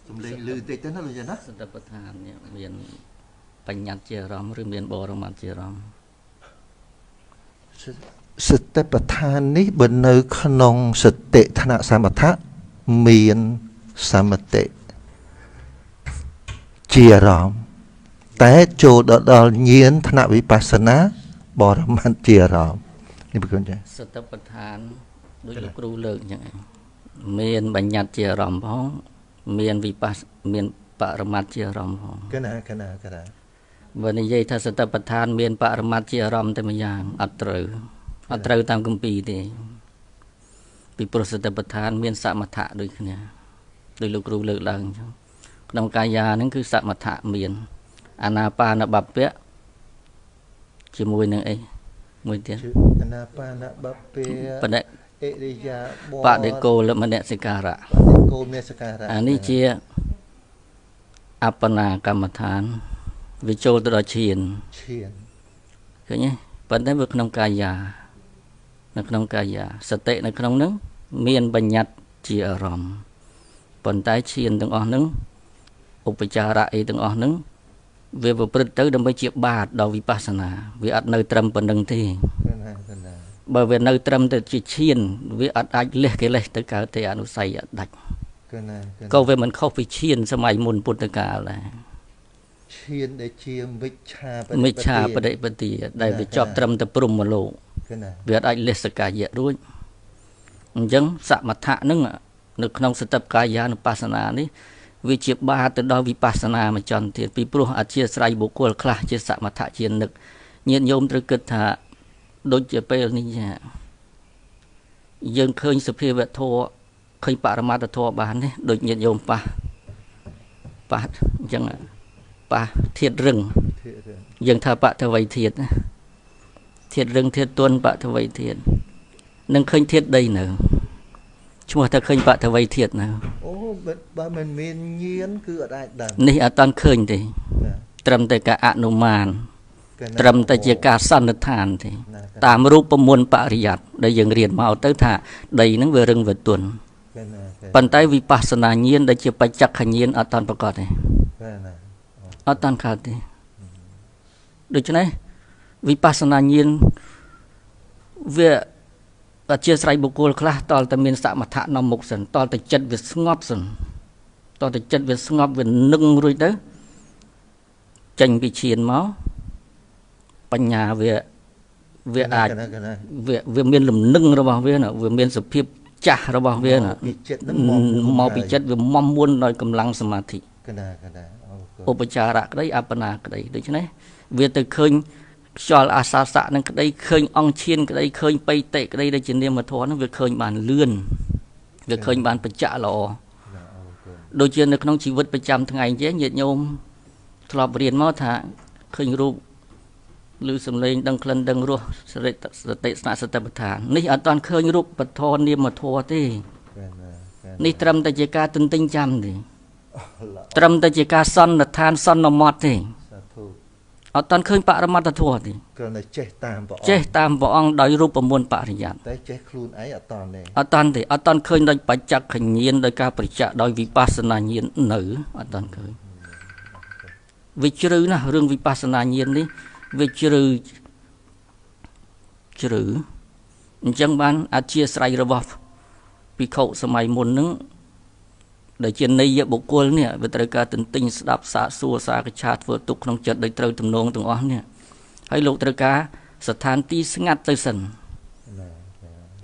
សំលេងលឺតិចទៅណាលោកយាយណាសតបដ្ឋាននេះមានបញ្ញត្តិជាអារម្មណ៍ឬមានបរមត្ថជាអារម្មណ៍សតិប្បដ្ឋាននេះបើនៅក្នុងសតិថ្នាក់សមថៈមានសមតិជាអារម្មណ៍តែចូលដល់ញាណថ្នាក់វិបស្សនាបរមត្ថជាអារម្មណ៍នេះប្រគុណចា៎សតបដ្ឋានដូចលោកគ្រូលើកអញ្ចឹងមានបញ្ញត្តិជាអារម្មណ៍ផងមានវិបស្សមានបរមត្ថជាអារម្មណ៍ផងកណាបើនិយាយថាសតបដ្ឋានមានបរមត្ថជាអារម្មណ៍តែម្យ៉ាងអត់ត្រូវតាមគម្ពីរទេពីព្រោះសតបដ្ឋានមានសមថៈដូចគ្នាដោយលោកគ្រូលើកឡើងអញ្ចឹងក្នុងកាយាហ្នឹងគឺសមថៈមានអានាបានបព្វៈជាមួយនឹងអីមួយទៀតអានាបានបព្វៈបដិអិរិយាបដិគោលមនសិការៈគោលមនសិការៈអានេះជាអបណាកម្មដ្ឋានវាចូលទៅដល់ឈានឃើញទេប៉ុន្តែវាក្នុងកាយានៅក្នុងកាយាសតិនៅក្នុងហ្នឹងមានបញ្ញត្តិជាអារម្មណ៍ប៉ុន្តែឈានទាំងអស់ហ្នឹងឧបចារៈអីទាំងអស់ហ្នឹងវាប្រព្រឹត្តទៅដើម្បីជាបាតដល់វិបស្សនាវាអត់នៅត្រឹមប៉ុណ្្នឹងទេបើវានៅត្រឹមតែជាឈានវាអត់អាចលះកិលេសទៅកើតទេអនុស័យអត់ដាច់ក៏វាមិនខុសពីឈានសម័យមុនពុទ្ធកាលដែរឈានដែលជាមិច្ឆាបដិបទាដែលវាជាប់ត្រឹមតែព្រហ្មលោកវាអាចលះសកាយៈរួចអញ្ចឹងសមថៈហ្នឹងនៅក្នុងសតិប្បកាយានុបស្សនានេះវាជាបាតទៅដល់វិបស្សនាមួយចន្ទទៀតពីព្រោះអធិស្រ័យបុគ្គលខ្លះជាសមថៈជានឹកញាតិញោមត្រូវគិតថាដូចជាពេលនេះយើងឃើញសភាវធម៌ឃើញបរមត្ថធម៌បានទេដូចញាតិញោមប៉ះអញ្ចឹងប៉ះធាតុរឹងយើងថាបតវ័យធាតុធាតុរឹងធាតុទន់បតវ័យធាតុនឹងឃើញធាតុដីនៅឈ្មោះថាឃើញបតវ័យធាតុនៅអូបើមិនមានញៀនគឺអត់អាចដឹងនេះអត់តាន់ឃើញទេត្រឹមតែការអនុមានត្រឹមតែជាការសន្និដ្ឋានទេតាមរូបមន្តបរិយ័តដែលយើងរៀនមកទៅថាដីហ្នឹងវារឹងវាទន់ប៉ុន្តែវិបស្សនាញាណដែលជាបច្ចក្ខញាណអត់តាន់ប្រកបទេអត់តាន់កើតទេដូច្នេះវិបស្សនាញាណវាអធិស្រ័យបុគ្គលខ្លះតលតែមានសមថៈនៅមុខសិនតលតែចិត្តវាស្ងប់សិនតលតែចិត្តវាស្ងប់វានឹងរួចទៅចេញពីឈានមកបញ្ញាវាអាចវាមានលំនឹងរបស់វាណាវាមានសភាពចាស់របស់វាណាមកពីចិត្តវាមុំមុនដោយកម្លាំងសមាធិឧបចារៈក្តីអបណាក្តីដូច្នេះវាទៅឃើញខ្យល់អាសាសៈនឹងក្តីឃើញអង្គឈានក្តីឃើញបៃតិក្តីដែលជានាមធម៌នឹងវាឃើញបានលឿនវាឃើញបានបច្ចៈល្អដូចជានៅក្នុងជីវិតប្រចាំថ្ងៃជាញាតិញោមធ្លាប់រៀនមកថាឃើញរូបឬសំឡេងដឹងក្លិនដឹងរសសតិស្នាក់សតិប្បដ្ឋាននេះអត់ទាន់ឃើញរូបបធរនាមធរទេនេះត្រឹមតែជាការទន្ទិញចាំទេត្រឹមតែជាការសន្និដ្ឋានសន្មត់ទេអត់ទាន់ឃើញបរមត្ថធម៌ទេគ្រាន់តែចេះតាមព្រះអង្គចេះតាមព្រះអង្គដោយរូបមន្តបរិយ័តតែចេះខ្លួនឯងអត់តាន់ទេអត់តាន់ទេអត់តាន់ឃើញដោយបច្ចក្ខញាណដោយការប្រតិដោយវិបស្សនាញាណនៅអត់តាន់ឃើញវាជ្រៅណាស់រឿងវិបស្សនាញាណនេះវាជ្រៅអញ្ចឹងបានអធិស្រ័យរបស់ភិក្ខុសម័យមុនហ្នឹងដែលជាន័យបុគ្គលនេះវាត្រូវការទន្ទិញស្ដាប់សាកសួរសាកឆាធ្វើទុកក្នុងចិត្តដោយត្រូវទំនងទាំងអស់នេះហើយលោកត្រូវការស្ថានទីស្ងាត់ទៅសិន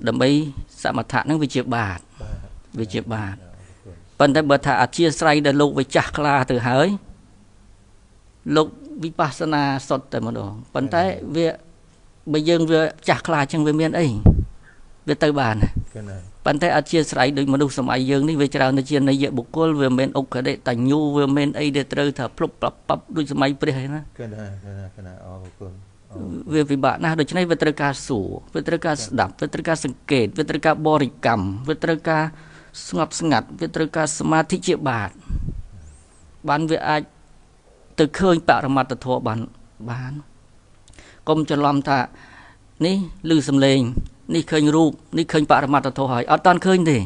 ដើម្បីសមថៈហ្នឹងវាជាបាតប៉ុន្តែបើថាអធិស្រ័យដែលលោកវាចាស់ខ្លាទៅហើយលោកវិបស្សនាសុទ្ធតែម្ដងប៉ុន្តែវាបើយើងវាចាស់ខ្លាចឹងវាមានអីវាទៅបានប៉ុន្តែអធិស្រ័យដោយមនុស្សសម័យយើងនេះវាច្រើនទៅជានយបុគ្គលវាមិនអុកដេតញ្ញូវាមិនអីដែលត្រូវថាភ្លុបប្រាប់ដូចសម័យព្រះហ្នឹងណាអរគុណវាពិបាកណាស់ដូច្នេះវាត្រូវការសួរវាត្រូវការស្ដាប់វាត្រូវការសង្កេតវាត្រូវការបរិកម្មវាត្រូវការស្ងប់ស្ងាត់វាត្រូវការសមាធិជាបាតបានវាអាចទៅឃើញបរមត្ថធម៌បានកុំច្រឡំថានេះឮសំឡេងនេះឃើញរូបនេះឃើញបរមត្ថធម៌ហើយអត់តាន់ឃើញទេ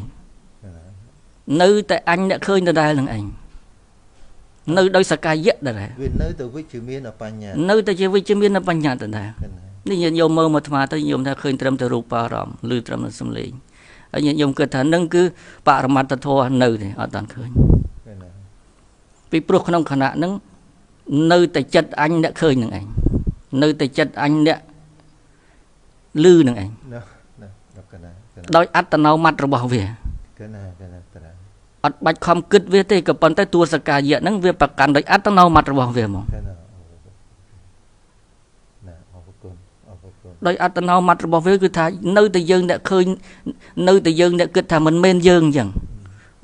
nơi tại anh đã khơi nơi đây là anh nơi đôi sạc cái dễ đây vì nơi từ với chữ miên ở bên nhà nơi tại chỉ với chữ miên ở bên nhà tại đâyนี่ยมมมามาtớiยมถ้าเคยเตรียมจะรูปารมหรือเตรียมสมลีไอ้ยมเกิดฐานนั่นคือปรมัตถโธนึนี่อาตอนเคยปีปลุกขนมขณะนั้นนึแต่จัดอันเนี่ยเคยหนึ่งเองนึแต่จัดอันเนี่ยลือหนึ่งเองโดยอัตโนมัติระบบเวียอัดบัดความคิดเวทีกับปันแต่ตัวสกายเยอะนั้นเวียประกันโดยอัตโนมัติระบบเวียมองโดยอัตโนมัติระบบเวคือถ่ายนึแต่ยังเนี่ยเคยนึแต่ยังเนี่ยเกิดถ่ายมันเมนยังอย่าง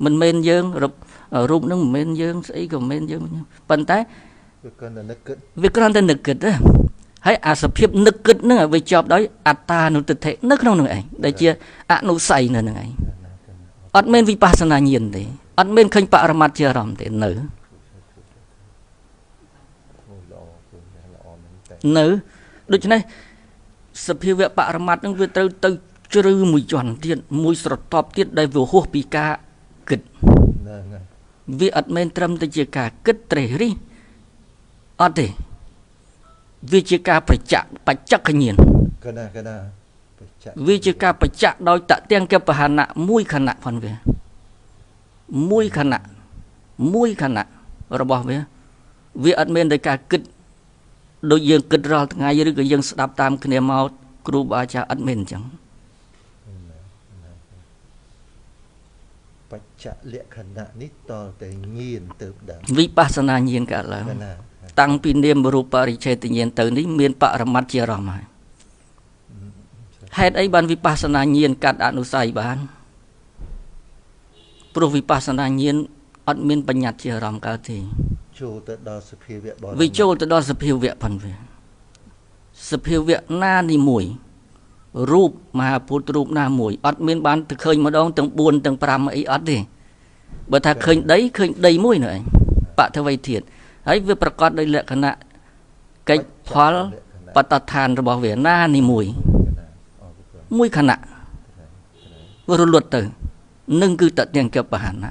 มันเมนยังรูปนึงเมนยังใส่ก็เมนยังปันแต่วิกรณ์แต่นึกเกิดนะให้อาสเพียบนึกเกิดนึกไปจอบโดยอัตตาหนุติเทนึกน้องหนึ่งไงได้เชียอนุสัยนั่นไงอัดเมนวิปัสสนาเย็นเตอัดเมนเคยปรมัตถ์เจริญเตเนื้อโดยฉะนั้นสภาวะปรมัตถ์นั้นเวทเตยจรือมวยจวนเทียนมวยสระตอบเทียนได้วิวหัวปีกากิดวิอัดเมนตรมตะเจกากิดเตรรีอัดเดวิจิกาประจักษ์ปัจจักขยินวิจิกาประจักษ์โดยตะเตียงเก็บปหานะมุยขณะพันเวมุยขณะระบบเววิอัดเมนโดยการกิดโดยยังกิดรอไงหรือก็ยังสดับตามคะแนนมาครูบาอาจารย์อัดเมนจังปัจจัยเละขณะนี้ต่อแต่เงียนเติบดังวิปัสสนาเงียนกันแล้วตั้งปีเนียมรูปริเชตเงียนเติมนี้เมียนปรมัตถ์เจริญมาเหตุไอ้บันวิปัสสนาเงียนกัดอนุสัยบ้านปรุวิปัสสนาเงียนอัดเมียนปัญญาเจริญกันทีวิโจตดอสพิวเวพันเวสพิวเวหน้านี่มวยรูปมหาพุทธรูปหน้ามวยอัดเมียนบ้านเคยมาดองตั้งบุญตั้งปรามไอ้อัดดิบ่ถ้าเคยได้มวยหน่อยปะทวีเทียนไอ้เวประกอบได้ละขณะกิจพอลปัตตานระบบเวหน้านี่มวยขณะวรุลดตื่นนึ่งคือตัดยังเก็บปหานะ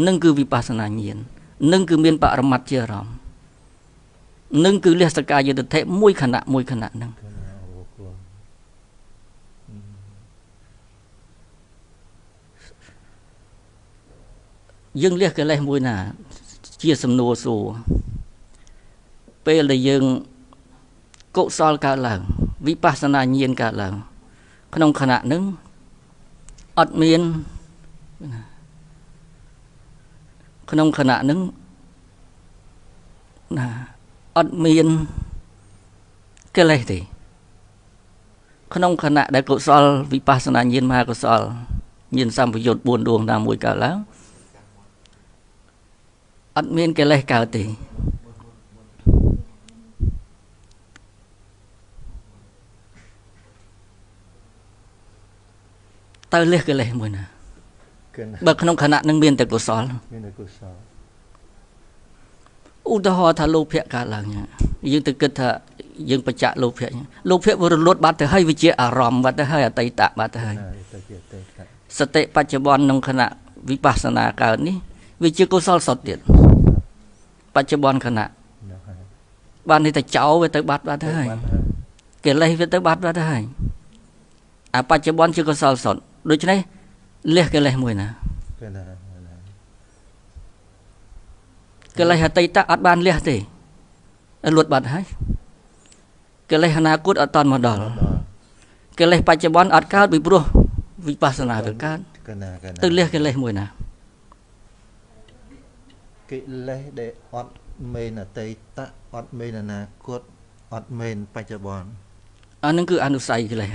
นึ่งคือวิปัสสนาเงียนนึ่งคือเมียนปรมัตถ์เจริญนึ่งคือเรียสกายยุทธเทมวยขณะนึงยังเรียกกันอะไรมวยน่ะเจียสมโนสูเปเลยยังกุศลกาลังวิปัสสนาเงียนกาลังขนมขณะนึงอัดเมียนขนมขณะนึงอัดเมียนก็เลยทีขนมขณะได้กุศลวิปัสสนาเงียนมากุศลเงียนสัมปยุตบุญดวงนามวยกาแล้วอัดเมียนก็เลยกาตีเตยเรียกกันเลยมวยนะบักขนมขณะนึงเมียนแต่กุศลอุตหะทะโลภะกาลังเนี่ยยังตะกิดทะยังประจักษ์โลภะโลภะวรลดบัตรให้วิจิอารมณ์บัตรให้อติตะบัตรให้สติปัจจุบันนงขณะวิปัสสนาการนี้วิจิกุศลสดเดียดปัจจุบันขณะบ้านนี้แต่เจ้าไปแต่บัตรบัตรให้เกิดอะไรไปแต่บัตรบัตรให้ปัจจุบันจิกุศลสดโดยฉะนั้นเรียกกันอะไรมวยนะก็เลยหาไตตะอัดบานเลียตีหลุดบัดให้ก็เลยหานาคุดอัดตอนมาดอลก็เลยปัจจุบันอัดการบิบรูวิปัสสนาเกิดการตึกเลียก็เลยมวยนะก็เลยได้อัดเมนไตตะอัดเมนนาคุดอัดเมนปัจจุบันอันนั้นคืออนุสัยก็เลย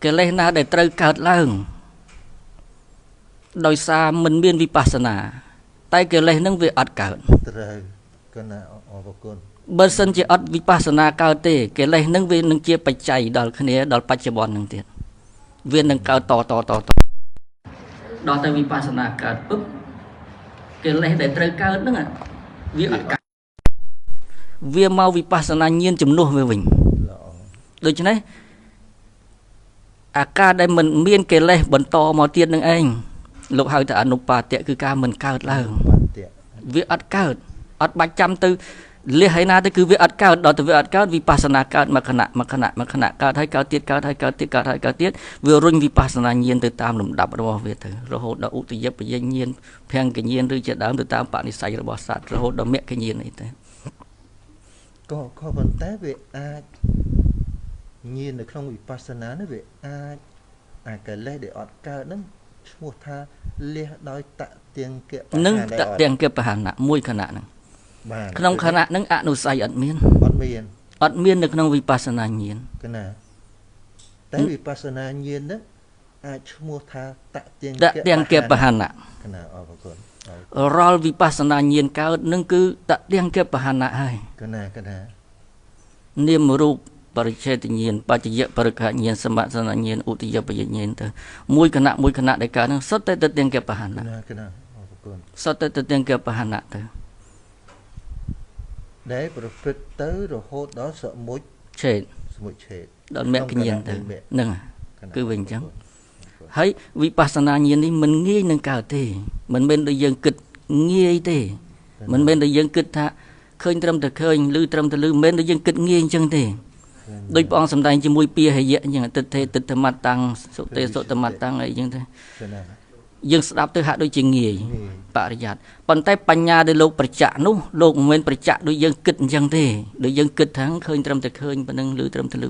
ก็เลยนาได้ตรึกเกิดล่างโดยซามันเมียนวิปัสสนาไต่เกิดอะไรนั่งเวอัดเกิดเบอร์สันจะอัดวิปัสสนาเกิดเตะเกิดอะไรนั่งเวนั่งเจียปัจจัยดอลคะแนนดอลปัจจุบันนั่งเตียนเวียนนั่งเกิดต่อดอแต่วิปัสสนาเกิดปุ๊บเกิดอะไรแต่เตะเกิดนั่งอ่ะเวียอัดเกิดเวียมาวิปัสสนาเงียนจำนวนเววิ่งโดยฉะนั้นอาการได้มันเมียนเกิดอะไรบนต่อมาเตียนนั่งเอง លោកហៅថាអនុបាទៈគឺការមិនកើតឡើង បាទៈ វាអត់កើតអត់បាច់ចាំទៅលះហើយណាទៅគឺវាអត់កើតដល់ទៅវាអត់កើតវិបស្សនាកើតមួយខណៈកើតហើយកើតទៀតកើតហើយកើតទៀតកើតហើយកើតទៀតវារុញវិបស្សនាញាណទៅតាមលំដាប់របស់វាទៅរហូតដល់ឧទយបយញាណភង្គញាណឬជាដើមទៅតាមបនិស្ស័យរបស់សត្វរហូតដល់មគ្គញាណអីទៅ ក៏ប៉ុន្តែវាអាចញាណនៅក្នុងវិបស្សនានេះវាអាចអាកិលេសដែលអត់កើតហ្នឹងឈ្មោះថាលះដោយតទៀងគៈ នឹងតទៀងគៈបហណៈមួយខណៈហ្នឹង បាទ ក្នុងខណៈហ្នឹងអនុស័យអត់មាន អត់មាន អត់មាននៅក្នុងវិបស្សនាញាណ កណាតែវិបស្សនាញាណហ្នឹងអាចឈ្មោះថាតទៀង តទៀងគៈបហណៈ កណាអរគុណ រាល់វិបស្សនាញាណកើតនឹងគឺតទៀងគៈបហណៈហើយក ណា នាមរូបបរិច្ឆេទញាណបច្ចយៈបរិក្ខញាណសមសនញាណឧទយបយញាណទៅមួយខណៈដែលកើតហ្នឹងសុទ្ធតែតទៀងគៈបហណៈ កណាអរគុណ សុទ្ធតែតទៀងគៈបហណៈទៅ ដែលប្រព្រឹត្តទៅរហូតដល់សមុជ ឆេត សមុជឆេត ដល់មគ្គញាណទៅហ្នឹងគឺវិញអញ្ចឹង អរគុណ ហើយវិបស្សនាញាណនេះមិនងាយនឹងកើតទេមិនមែនដូចយើងគិតងាយទេមិនមែនដូចយើងគិតថាឃើញត្រឹមតែឃើញឬត្រឹមតែឮមិនមែនដូចយើងគិតងាយអញ្ចឹងទេដូចព្រះអង្គសម្ដែងជាមួយពាហយៈអញ្ចឹងទិដ្ឋេទិដ្ឋមត្តាំងសុទេសុតមត្តាំងអីអញ្ចឹងទៅ កណា យើងស្ដាប់ទៅហាក់ដូចជាងាយបរិយ័តប៉ុន្តែបញ្ញាដែលលោកប្រចាក់នោះលោកមិនមែនប្រចាក់ដូចយើងគិតអញ្ចឹងទេដូចយើងគិតថាឃើញត្រឹមតែឃើញប៉ុណ្ណឹងឬត្រឹមតែឮ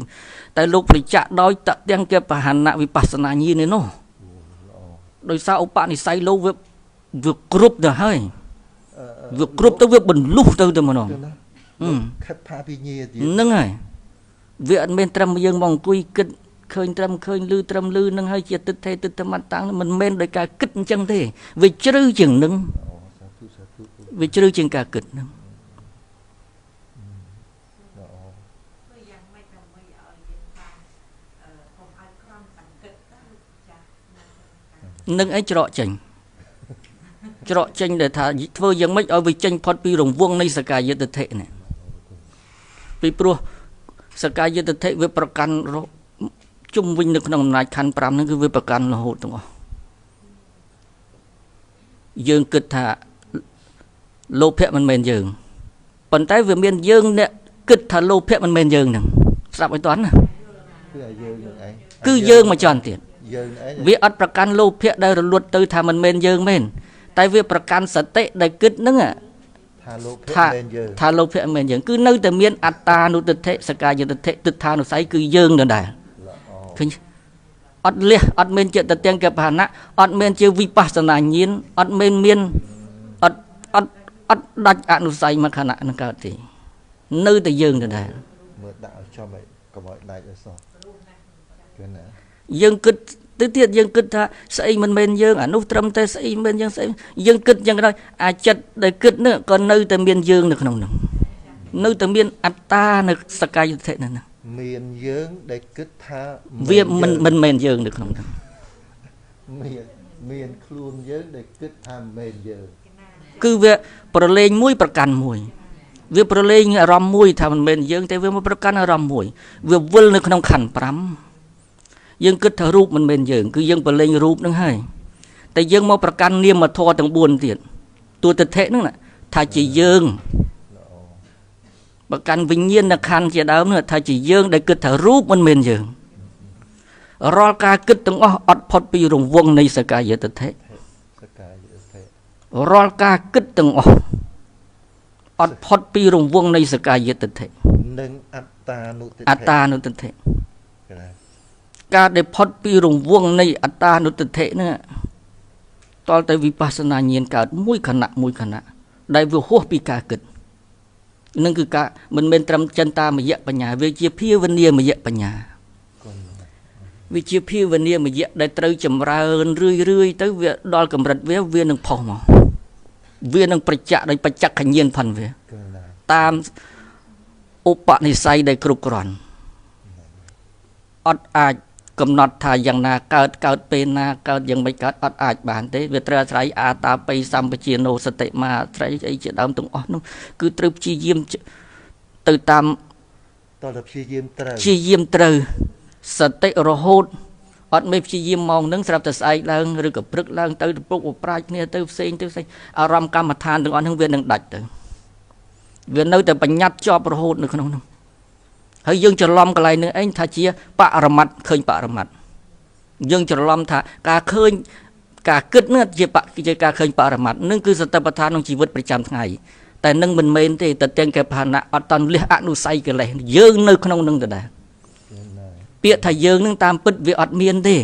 តែលោកប្រចាក់ដោយតទៀងគៈបហណៈវិបស្សនាញាណនេះនោះដោយសារឧបនិស្ស័យលោកវាគ្រប់ទៅហើយវាគ្រប់ទៅវាបន្លុះទៅតែម្ដង ខិតផាវិញ្ញាទៀត ហ្នឹងហើយវាអត់មានត្រឹមយើងមកអង្គុយគិតឃើញត្រឹមឃើញឮត្រឹមឮហ្នឹងហើយជាទិដ្ឋេទិដ្ឋមត្តាំងមិនមែនដោយការគិតអញ្ចឹងទេវាជ្រៅជាងហ្នឹង សាធុសាធុ វាជ្រៅជាងការគិតហ្នឹង នឹងអីច្រកចេញដែលថាធ្វើយ៉ាងម៉េចឲ្យវាចេញផុតពីរង្វង់នៃសកាយតិដ្ឋិនេះពីព្រោះសកាយតិដ្ឋិវាប្រកាន់ជុំវិញនៅក្នុងអំណាចខណ្ឌ5ហ្នឹងគឺវាប្រកាន់រហូតទាំងអស់យើងគិតថាលោភៈមិនមែនយើងប៉ុន្តែវាមានយើងអ្នកគិតថាលោភៈមិនមែនយើងហ្នឹងស្ដាប់ឲ្យតន់ណា គឺយើងនឹងឯង គឺយើងមកចន់ទៀត យើងឯង វាអត់ប្រកាន់លោភៈដែលរលត់ទៅថាមិនមែនយើងមែនតែវាប្រកាន់សតិដែលគិតហ្នឹង ថាលោកភៈមែនយើង ថាលោភៈមិនមែនយើងគឺនៅតែមានអត្តានុទិដ្ឋិសកាយតិដ្ឋិទិដ្ឋានុស័យគឺយើងដដែលឃើញអត់លះអត់មានចិត្តទាំងកបហណៈអត់មានជាវិបស្សនាញាណអត់មានអត់ដាច់អនុស័យមកខណៈនឹងកើតទេនៅតែយើងដដែល មើលដាក់ឲ្យចំឲ្យកុំឲ្យដាច់ឲ្យសោះគឺណា យើងគិតទៅទៀតយើងគិតថាស្អីមិនមែនយើងអានោះត្រឹមតែស្អីមិនមែនយើងស្អីយើងគិតយ៉ាងណាអាចិត្តដែលគិតនោះក៏នៅតែមានយើងនៅក្នុងនោះនៅតែមានអត្តានៅសកាយតិដ្ឋិនោះ មានយើងដែលគិតថា វាមិនមែនយើងនៅក្នុងនោះ មានខ្លួនយើងដែលគិតថាមែនយើង គឺវាប្រឡែងមួយប្រកាន់មួយវាប្រឡែងអារម្មណ៍មួយថាមិនមែនយើងតែវាមកប្រកាន់អារម្មណ៍មួយវាវិលនៅក្នុងខណ្ឌ5យើងគិតថារូបមិនមែនយើងគឺយើងប្រឡែងរូបនឹងហើយតែយើងមកប្រកាន់នាមធម៌ទាំង4ទៀតតួទិដ្ឋិហ្នឹងថាជាយើងប្រកាន់វិញ្ញាណខណ្ឌជាដើមនោះថាជាយើងដែលគិតថារូបមិនមែនយើងរាល់ការគិតទាំងអស់អត់ផុតពីរង្វង់នៃសកាយតិដ្ឋិ សកាយតិដ្ឋិ រាល់ការគិតទាំងអស់អត់ផុតពីរង្វង់នៃសកាយតិដ្ឋិ និងអត្តានុទិដ្ឋិ អត្តានុទិដ្ឋិ គឺណា ការដែលផុតពីរង្វង់នៃអត្តានុទិដ្ឋិហ្នឹងតលតែវិបស្សនាញាណកើតមួយខណៈដែលវាហួសពីការគិតនឹងគឺការមិនមែនត្រឹមចិន្តាមយៈបញ្ញាវាជាភាវនាមយៈបញ្ញាវាជាភាវនាមយៈដែលត្រូវចម្រើនរឿយទៅវាដល់កម្រិតវានឹងផុសមកវានឹងប្រចាក់ដោយបច្ចក្ខញ្ញាណផាន់វា គឺណា តាមឧបនិស្ស័យដែលគ្រប់គ្រាន់អត់អាចកំណត់ថាយ៉ាងណាកើតពេលណាកើតយ៉ាងមិនកើតអត់អាចបានទេវាត្រូវអាស្រ័យអាតាបិសម្បជាណោសតិមាអាស្រ័យអីជាដើមទាំងអស់នោះគឺត្រូវព្យាយាមទៅតាម តើព្យាយាមត្រូវ ព្យាយាមត្រូវសតិរហូត อดไม่พยายามมองนึงสำหรับแต่ใส่เรื่องหรือกับปรึกเรื่องตื่นปลุกอุปราชเนี่ยตื่นเซ็งอารมณ์กรรมฐานถึงอ่อนทั้งเวียนหนึ่งดัดตื่นเวียนนู้แต่ปัญญาจอบประโหดหนึ่งขนมนึงเฮ้ยยังจะล้อมกันอะไรนึงไอ้ท่าเชียปะอรมัดเคยปะอรมัดยังจะล้อมท่ากาเคยกาเกิดเนื้อเจ็บปะกิจการเคยปะอรมัดนั่นคือสติปัฏฐานของชีวิตประจำไงแต่นั่งมันเมนที่แต่เตียงแก่ภาณะอัตตอนเลี้ยอนุสัยกันเลยยังนึกขนมนึงแต่ได้เปียถ่ายยังนึงตามปิดวิอัดเมียนที่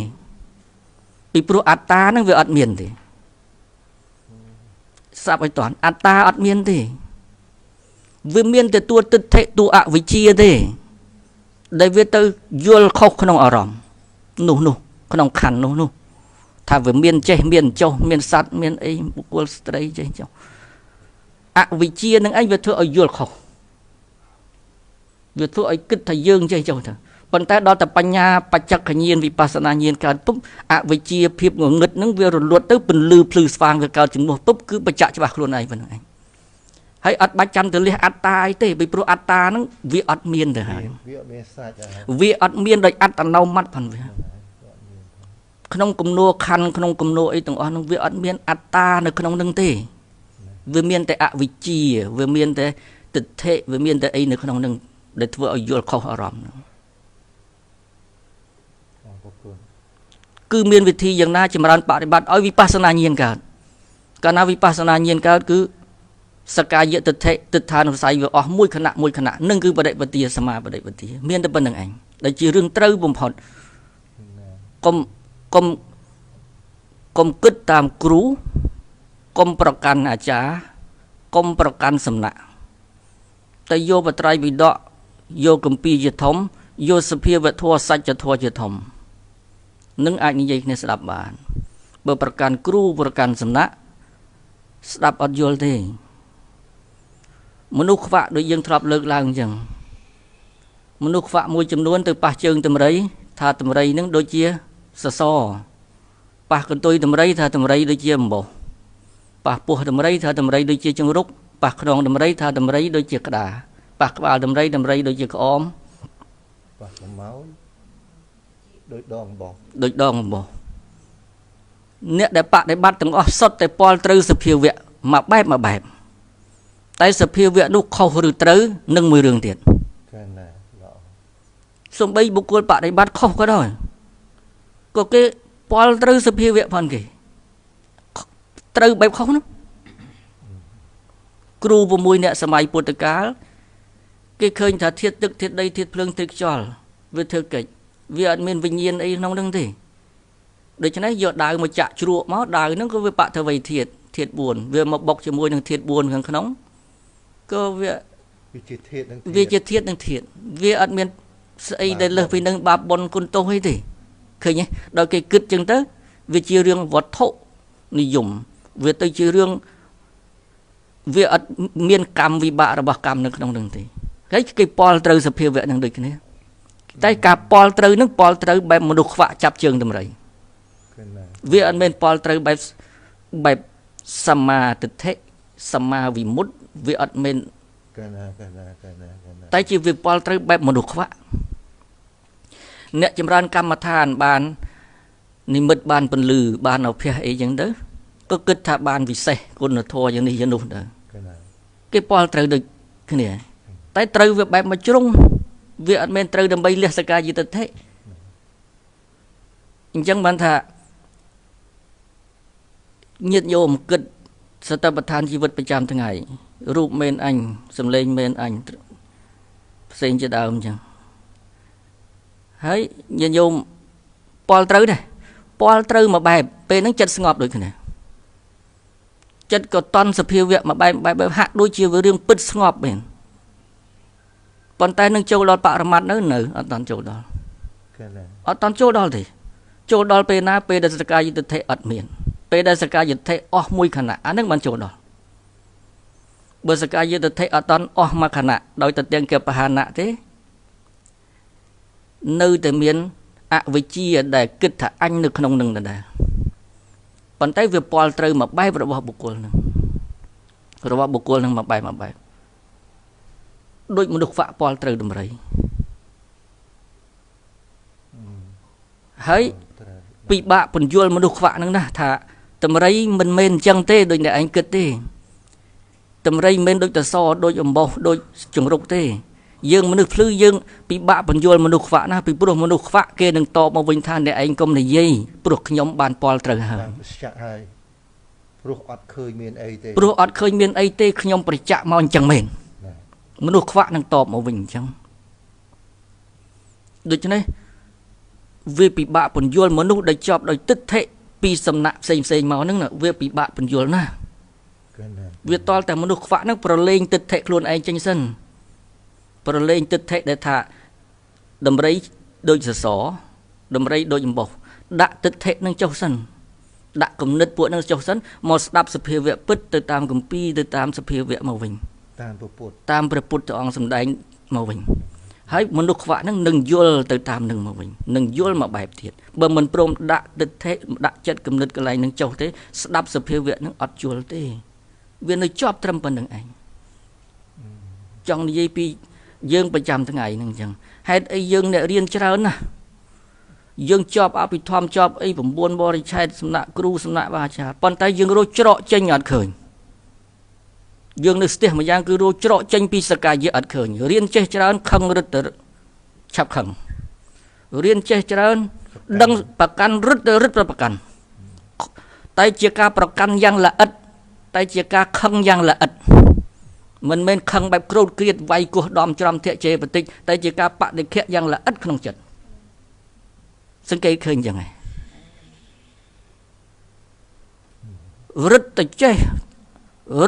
ปีโปรอัตตานั่งวิอัดเมียนที่ทราบไปตอนอัตตาอัดเมียนที่วิเมียนแต่ตัวติดเทตัวอวิชีที่ได้เวทยุลเข้าขนมอารมณ์นู่ขนมขันนู่ถ้าวิเมียนเจเมียนโจเมียนสัตเมียนไอ้บุคคลสตรีเจโจอวิชีนั่งไอ้เวทเอายุลเข้าเวทไอ้กึศทะยึงเจโจเถอะปัญหาดอแต่ปัญญาปัจจักขยีนวิปัสสนายีนการปุ๊บอวิชีเพียบงงึดนั่งเวรล้วนตื้อเป็นลือพลือฟางกับการจึงหมดปุ๊บคือปัจจักฉบับคนไหนเป็นไงให้อัดบัจจันตัวเลี้ยอัตตาไอ้เต้ไปโปรอัตตานั่งวิอัดเมียนเถอะวิอัดเมียนโดยอัตโนมัติพันเวขนมกุมโนคันขนมกุมโนไอ้ตรงอ่อนวิอัดเมียนอัตตาในขนมนึงเต้วิเมียนแต่อวิชีวิเมียนแต่ติดเทวิเมียนแต่ไอ้ในขนมนึงได้ทั่วเอาโยลเข้าอารมณ์คือเมียนวิธีอย่างน่าจะมารันปฏิบัติเอาวิปัสสนาเงียนกันการเอาวิปัสสนาเงียนกันคือสกายติดเทติดทานใส่ไว้ออกมุ้ยขณะนั่นคือประเดปฏิยสมาประเดปฏิเมียนแต่เป็นหนึ่งเองได้จีเรื่องเต้าบุญผลกลมกึศตามครูกลมประกันอาจารย์กลมประกันสำนักแต่โยปไตรปิฎกโยกัมปีจะทมโยสเพียวัทวสัจจะทวจะทมนึ่งอาจนิยในสลับบานเบอร์ประกันครูประกันสำนักสลับอัดโยลเทมนุษย์ฝ่าโดยยังทรับเลิกลางจังมนุษย์ฝ่ามวยจำนวนtừป่าเชิงตำไรท่าตำไรนึงโดยเชี่ยสะซอป่ากันตุยตำไรท่าตำไรโดยเชี่ยมบ่ป่าปัวตำไรท่าตำไรโดยเชี่ยจังรุกป่าขนองตำไรท่าตำไรโดยเชี่ยกระดาป่ากบาลตำไรโดยเชี่ยกอ้อมป่าเมาโดยดองบ่เนี่ยได้ปะได้บัดถึงอ้อสดแต่ปอลตรึสเพียวเวะมาแบบแต่สเพียวเวะนุเข้าหรือตรึนึ่งมือเรื่องเดียดสมบัยบุคคลปะได้บัดเข้าก็ได้ก็เกปอลตรึสเพียวเวะพันกี่ตรึแบบเขานะครูประมวยเนี่ยสมัยปุตตะกาลเคยถ้าเทียดตึกเทียดใดเทียดเพลิงเทียดจอลเวทเธอเกิดเวียนเมียนวิญญาณไอ้น้องนั่งที่โดยฉะนั้นยอดดาวมาจะจรัวม้าดาวนั่นก็เวปะเทวีเทียดบุญเวียมาบอกจมวยหนึ่งเทียดบุญของขนมก็เวียจิตเทียดนั่งเทียดเวียอัดเมียนไอ้ได้เลยไปนั่งบาปบนคนโตให้ดิเคยไงโดยเกิดกึศจังเต้เวียจีเรื่องวัดโตนิยมเวียตัวจีเรื่องเวียอัดเมียนกรรมวิบากระบกรรมนั่งขนมหนึ่งทีไอ้ปอลตรึสเพียวเวียนั่งดึกนี้แต่กับปอลตรึนึกปอลตรึแบบมนุษย์ฝ่าจับเชิงทำไรเวียนเป็นปอลตรึแบบสมาติเทสมาวิมุตเวียนเป็นแต่จีวิปอลตรึแบบมนุษย์ฝ่าเนี่ยจำรานกรรมฐานบานนิมิตบานเป็นลือบานเอาเพียเองอย่างเด้อก็กึศถ้าบานวิเศษคนโทอย่างนี้อย่างนู้นเด้อcáiปอลตรึดึกขึ้นเนี่ยแต่ตรึแบบมาจุ่มเวียนเป็นตรึดำใบเลียสกายยิตเทจังบันทะnhiệt nhôm cựcสตปัฏฐานชีวิตประจำทั้งไงรูปเมนอันสำเร็จเมนอันเสียงจะดาวจังเฮ้ยnhiệt nhômปอลตรึเนี่ยปอลตรึมาแบบเป็นนั่งจัดสงบโดยขนาดจัดก็ตอนสเพียวเวะมาแบบหักด้วยเชี่ยวเรื่องปิดสงบเป็นปนแต่นั่งโจดอลปะระมัดนั่นหนึ่งตอนโจดอลตอนโจดอลที่โจดอลเป็นนะเป็นดัชกายยุทธเทอัดเมียนเป็นได้สกายยุทธเทออกมุยขณะอันนั้นมันโจดอลเบอร์สกายยุทธเทอตอนออกมาขณะโดยตัดเตียงเก็บปะหานะที่นึกแต่เมียนอวิจีได้กึศถ้าอันนึกขนมหนึ่งนั่นแหละปนแต่เวียปอลตรึมาใบระบบบุคคลหนึ่งระบบบุคคลหนึ่งมาใบโดยมนุษย์ฝ่าปอลตรึดำไรเฮ้ย ពីបាក់ពន្យល់មនុស្សខ្វាក់ហ្នឹងណាថាតម្រៃមិនមែនអញ្ចឹងទេដូចអ្នកឯងគិតទេតម្រៃមិនមែនដូចតសដូចអំបោសដូចចង្រុកទេយើងមនុស្សភ្លឺយើងពិបាកបញ្យល់មនុស្សខ្វាក់ណាពីព្រោះមនុស្សខ្វាក់គេនឹងតបមកវិញថាអ្នកឯងកុំនិយាយព្រោះខ្ញុំបានពលត្រូវហើយព្រោះអត់ឃើញមានអីទេព្រោះអត់ឃើញមានអីទេខ្ញុំប្រចាក់មកអញ្ចឹងមែនមនុស្សខ្វាក់នឹងតបមកវិញអញ្ចឹងដូច្នេះវាពិបាកបញ្យល់មនុស្សដែលជាប់ដោយទិដ្ឋិពីសំណាក់ផ្សេងមកហ្នឹងវាពិបាកបញ្យល់ណាវាតល់តែមនុស្សខ្វាក់ហ្នឹងប្រឡែងទិដ្ឋិខ្លួនឯងចេញសិនប្រឡែងទិដ្ឋិដែលថាដំរីដូចសសរដំរីដូចអំបោសដាក់ទិដ្ឋិនឹងចុះសិនដាក់គំនិតពួកនឹងចុះសិនមកស្ដាប់សភាវៈពិតទៅតាមគម្ពីរទៅតាមសភាវៈមកវិញតាមព្រះពុទ្ធអង្គសម្ដែងមកវិញហើយមនុស្សខ្វាក់ហ្នឹងនឹងយល់ទៅតាមនឹងមកវិញនឹងយល់មកបែបទៀតបើមិនព្រមដាក់ទិដ្ឋិដាក់ចិត្តគំនិតកន្លែងនឹងចុះទេស្ដាប់សភាវៈហ្នឹងអត់យល់ទេវានៅជាប់ត្រឹមប៉ុណ្្នឹងឯងចង់និយាយពីយើងប្រចាំថ្ងៃហ្នឹងអញ្ចឹងហេតុអីយើងអ្នករៀនច្រើនណាស់យើងជាប់អភិធម្មជាប់អី9បរិច្ឆេទសំណាក់គ្រូសំណាក់បាអាចារ្យប៉ុន្តែយើងរកច្រកចេញអត់ឃើញយើងនៅស្ទះមួយយ៉ាងគឺរកច្រកចេញពីសកាយៈអត់ឃើញរៀនចេះច្រើនខឹងរឹតទៅឆាប់ខឹងរៀនចេះច្រើនដឹងប្រកាន់រឹតទៅរឹតប្រកាន់តែជាការប្រកាន់យ៉ាងល្អិតតែជាការខឹងយ៉ាងល្អិតមិនមែនខឹងបែបក្រោតគ្រៀតវាយគោះដំច្រំធាក់ជេរបន្តិចតែជាការបដិខៈយ៉ាងល្អិតក្នុងចិត្តសង្កេតឃើញចឹងហើយរឹតតែចេះ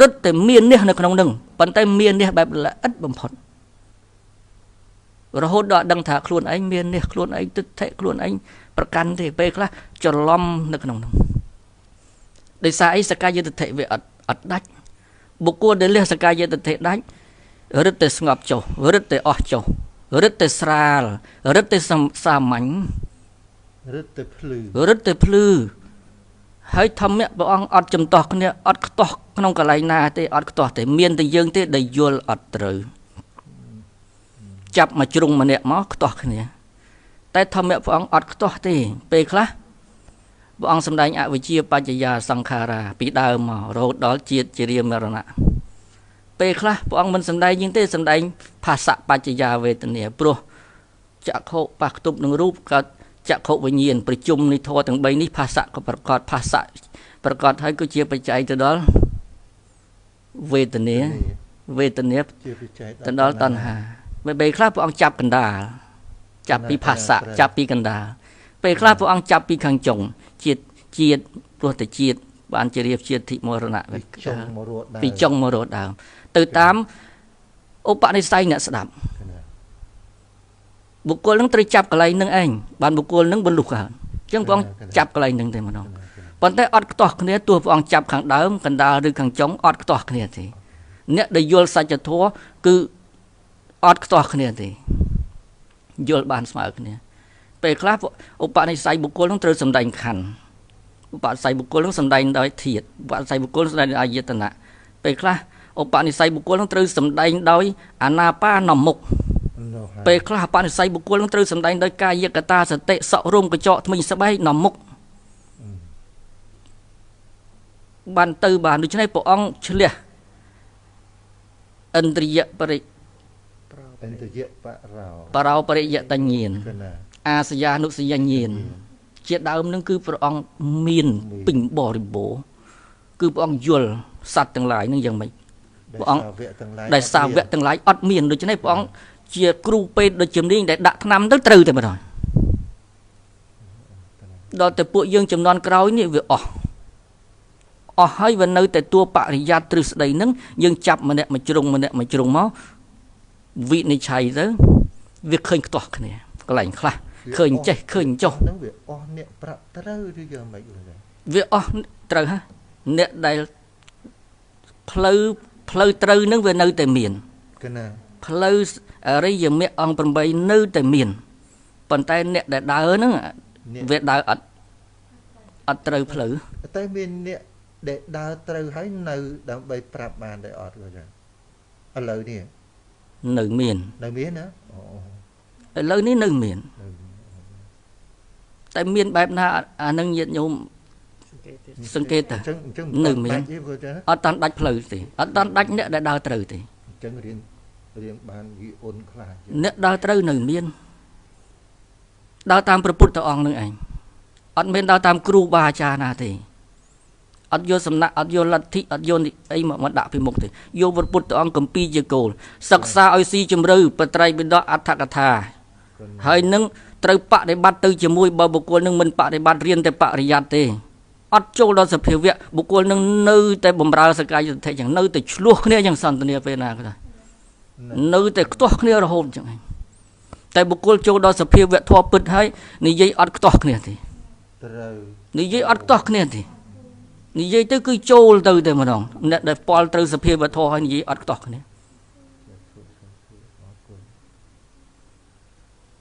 រឹតតែមាននេះនៅក្នុងនឹងប៉ុន្តែមាននេះបែបល្អិតបំផុតរហូតដល់ដឹងថាខ្លួនឯងមាននេះខ្លួនឯងទិដ្ឋិខ្លួនឯងប្រកាន់ទេពេលខ្លះច្រឡំនៅក្នុងនឹងដោយសារអីសកាយទិដ្ឋិវាអត់ដាច់បុគ្គលដែលលះសកាយទិដ្ឋិដាច់រឹតតែស្ងប់ចុះរឹតតែអស់ចុះរឹតតែស្រាលរឹតតែសាមញ្ញរឹតតែភ្លឺហើយធម្មៈព្រះអង្គអត់ចំទាស់គ្នាអត់ខ្ទាស់ក្នុងកន្លែងណាទេអត់ខ្ទាស់ទេមានតែយើងទេដែលយល់អត់ត្រូវចាប់មកជ្រុងម្នាក់មកខ្ទាស់គ្នាតែធម្មៈព្រះអង្គអត់ខ្ទាស់ទេពេលខ្លះព្រះអង្គសម្ដែងអវិជ្ជាបច្ចយាសង្ខារាពីដើមមករហូតដល់ជាតិជារាមរណៈពេលខ្លះព្រះអង្គមិនសម្ដែងយើងទេសម្ដែងភាសៈបច្ចយាវេទនាព្រោះចក្ខុប៉ះខ្ទប់នឹងរូបកើតចក្ខុវិញ្ញាណប្រជុំនៃធម៌ទាំង3នេះភាសៈក៏ប្រកបភាសៈប្រកបហើយក៏ជាបច្ច័យទៅដល់វេទនាជាបច្ច័យទៅដល់តណ្ហាពេលខ្លះព្រះអង្គចាប់កណ្ដាលចាប់ពីភាសៈចាប់ពីកណ្ដាលពេលខ្លះព្រះអង្គចាប់ពីខាងចុងជាតិព្រោះតែជាតិបានជារៀបជាតិធិមរណៈពីចុងមករកដើមទៅតាមឧបនិស្ស័យអ្នកស្ដាប់បុគ្គលនឹងត្រូវចាប់កន្លែងនឹងឯងបានបុគ្គលនឹងបលុះកើតអញ្ចឹងព្រះអង្គចាប់កន្លែងនឹងតែម្ដងប៉ុន្តែអត់ខ្ទាស់គ្នាទោះព្រះអង្គចាប់ខាងដើមកណ្ដាលឬខាងចុងអត់ខ្ទាស់គ្នាទេអ្នកដែលយល់សច្ចធម៌គឺអត់ខ្ទាស់គ្នាទេយល់បានស្មើគ្នាពេលខ្លះឧបនិស្ស័យបុគ្គលនឹងត្រូវសម្ដែងខណ្ឌឧបនិស្ស័យបុគ្គលនឹងសម្ដែងដោយធាតុឧបនិស្ស័យបុគ្គលសម្ដែងដោយអាយតនៈពេលខ្លះឧបនិស្ស័យបុគ្គលនឹងត្រូវសម្ដែងដោយអាណាបានមុខពេលខ្លះឧបនិស្ស័យបុគ្គលនឹងត្រូវសម្ដែងដោយកាយកតាសតិសក់រោមកញ្ចក់ថ្មីស្បែកនមុខបានទៅបានដូច្នេះព្រះអង្គឆ្លះឥន្ទ្រិយបរិបរោបរិយតញ្ញាណអាសយានុសយញ្ញាណជាដើមនឹងគឺព្រះអង្គមានពេញបរិបូរណ៍គឺព្រះអង្គយល់សត្វទាំងឡាយនឹងយ៉ាងម៉េចព្រះអង្គដែលសាវកទាំងឡាយអត់មានដូច្នេះព្រះអង្គជាគ្រូពេទ្យដូចជំនាញដែលដាក់ថ្នាំទៅត្រូវតែម្ដងដល់តែពួកយើងចំនួនក្រោយនេះវាអស់ហើយវានៅតែតួបរិយ័តទ្រឹស្ដីនឹងយើងចាប់ម្នាក់មកជ្រុងមកវិនិច្ឆ័យទៅវាឃើញខ្ទាស់គ្នាកន្លែងខ្លះឃើញចេះឃើញចុះនឹងវាអស់អ្នកប្រាក់ត្រូវឬយ៉ាងម៉េចវាអស់ត្រូវហ៎អ្នកដែលផ្លូវត្រូវនឹងវានៅតែមានកណាផ្លូវអរិយមគ្គអង្គ8នៅតែមានប៉ុន្តែអ្នកដែលដើរហ្នឹងវាដើរអត់ត្រូវផ្លូវតែមានអ្នកដែលដើរត្រូវហើយនៅដើម្បីប្រាប់បានតែអត់គាត់ឥឡូវនេះនៅមានណាឥឡូវនេះនៅមាន តែមានបែបណាអានឹងញាតិញោមសង្កេតទៅនៅមានអត់តាន់ដាច់ផ្លូវទេអត់តាន់ដាច់អ្នកដែលដើរត្រូវទេអញ្ចឹងរៀនបានយីអូនខ្លះអ្នកដើរត្រូវនៅមានដើរតាមព្រះពុទ្ធអង្គនឹងឯងអត់មានដើរតាមគ្រូបាអាចារ្យណាទេអត់យកសំណាក់អត់យកលទ្ធិអត់យកអីមកដាក់ពីមុខទេយកព្រះពុទ្ធអង្គគម្ពីរជាគោលសិក្សាឲ្យស៊ីជម្រៅបត្រៃបិដកអត្ថកថាហើយនឹងត្រូវបដិបត្តិទៅជាមួយបើបុគ្គលនឹងមិនបដិបត្តិរៀនតែបរិយ័តទេអត់ចូលដល់សភាវៈបុគ្គលនឹងនៅតែបំរើសកាយសទ្ធិចឹងនៅតែឆ្លោះគ្នាចឹងសន្តានាពេលណាក៏ដោយនៅតែខ្ទាស់គ្នារហូតចឹងឯងតែបុគ្គលចូលដល់សភាវៈធម៌ពិតហើយនិយាយអត់ខ្ទាស់គ្នាទេត្រូវនិយាយអត់ខ្ទាស់គ្នាទេនិយាយទៅគឺចូលទៅតែម្ដងអ្នកដែលពលត្រូវសភាវៈធម៌ហើយនិយាយអត់ខ្ទាស់គ្នា